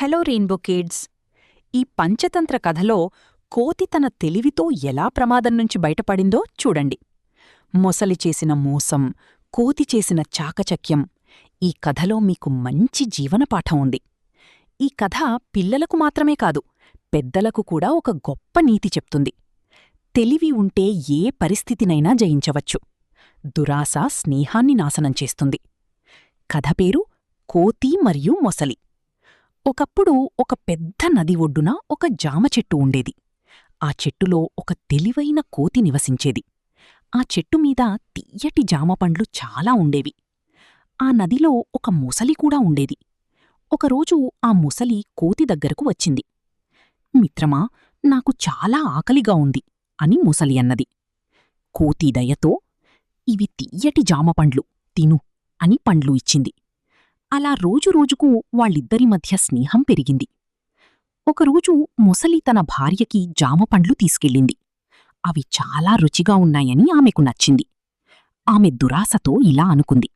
Hello rainbow kids. ఈ పంచతంత్ర కథలో కోతి తన తెలివితో ఎలా ప్రమాదం నుంచి బయటపడిందో చూడండి. మొసలి చేసిన మోసం, కోతి చేసిన చాకచక్యం, ఈ కథలో మీకు మంచి జీవనపాఠం ఉంది. ఈ కథ పిల్లలకు మాత్రమే కాదు, పెద్దలకు కూడా ఒక గొప్ప నీతి చెప్తుంది. తెలివి ఉంటే ఏ పరిస్థితినైనా జయించవచ్చు. దురాశ స్నేహాన్ని నాశనం చేస్తుంది. కథ పేరు కోతి మరియు మొసలి. ఒకప్పుడు ఒక పెద్ద నది ఒడ్డున ఒక జామ చెట్టు ఉండేది. ఆ చెట్టులో ఒక తెలివైన కోతి నివసించేది. ఆ చెట్టుమీద తియ్యటి జామపండ్లు చాలా ఉండేవి. ఆ నదిలో ఒక మొసలి కూడా ఉండేది. ఒకరోజు ఆ మొసలి కోతి దగ్గరకు వచ్చింది. మిత్రమా, నాకు చాలా ఆకలిగా ఉంది అని మొసలి అన్నది. కోతి దయతో, ఇవి తియ్యటి జామపండ్లు, తిను అని పండ్లు ఇచ్చింది. అలా రోజురోజుకు వాళ్ళిద్దరి మధ్య స్నేహం పెరిగింది. ఒకరోజు మొసలి తన భార్యకి జామపండ్లు తీసుకెళ్ళింది. అవి చాలా రుచిగా ఉన్నాయని ఆమెకు నచ్చింది. ఆమె దురాశతో ఇలా అనుకుంది,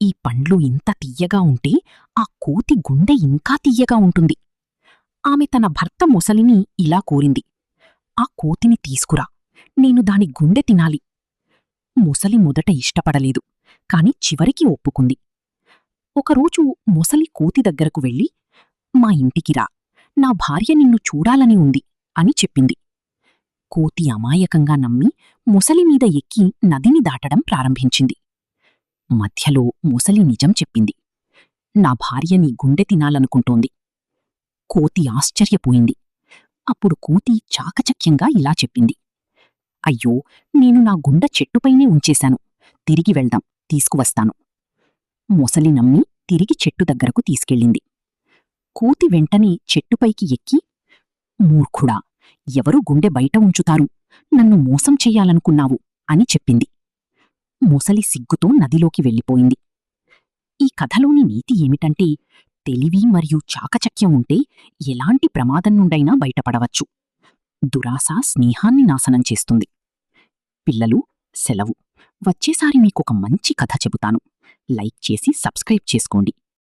ఈ పండ్లు ఇంత తియ్యగా ఉంటే ఆ కోతి గుండె ఇంకా తియ్యగా ఉంటుంది. ఆమె తన భర్త మొసలిని ఇలా కోరింది, ఆ కోతిని తీసుకురా, నేను దాని గుండె తినాలి. మొసలి మొదట ఇష్టపడలేదు, కాని చివరికి ఒప్పుకుంది. ఒకరోజు మొసలి కోతి దగ్గరకు వెళ్ళి, మా ఇంటికి రా, నా భార్య నిన్ను చూడాలని ఉంది అని చెప్పింది. కోతి అమాయకంగా నమ్మి మొసలిమీద ఎక్కి నదిని దాటడం ప్రారంభించింది. మధ్యలో మొసలి నిజం చెప్పింది, నా భార్య నీ గుండె తినాలనుకుంటోంది. కోతి ఆశ్చర్యపోయింది. అప్పుడు కోతి చాకచక్యంగా ఇలా చెప్పింది, అయ్యో, నేను నా గుండె చెట్టుపైనే ఉంచేశాను, తిరిగి వెళ్దాం, తీసుకువస్తాను. మొసలి నమ్మి తిరిగి చెట్టు దగ్గరకు తీసుకెళ్ళింది. కోతి వెంటనే చెట్టుపైకి ఎక్కి, మూర్ఖుడా, ఎవరు గుండె బయట ఉంచుతారు, నన్ను మోసం చెయ్యాలనుకున్నావు అని చెప్పింది. మొసలి సిగ్గుతో నదిలోకి వెళ్ళిపోయింది. ఈ కథలోని నీతి ఏమిటంటే, తెలివి మరియు చాకచక్యం ఉంటే ఎలాంటి ప్రమాదం నుండైనా బయటపడవచ్చు. దురాశ స్నేహాన్ని నాశనం చేస్తుంది. పిల్లలు, సెలవు. వచ్చేసారి మీకొక మంచి కథ చెబుతాను. లైక్ చేసి సబ్స్క్రైబ్ చేసుకోండి.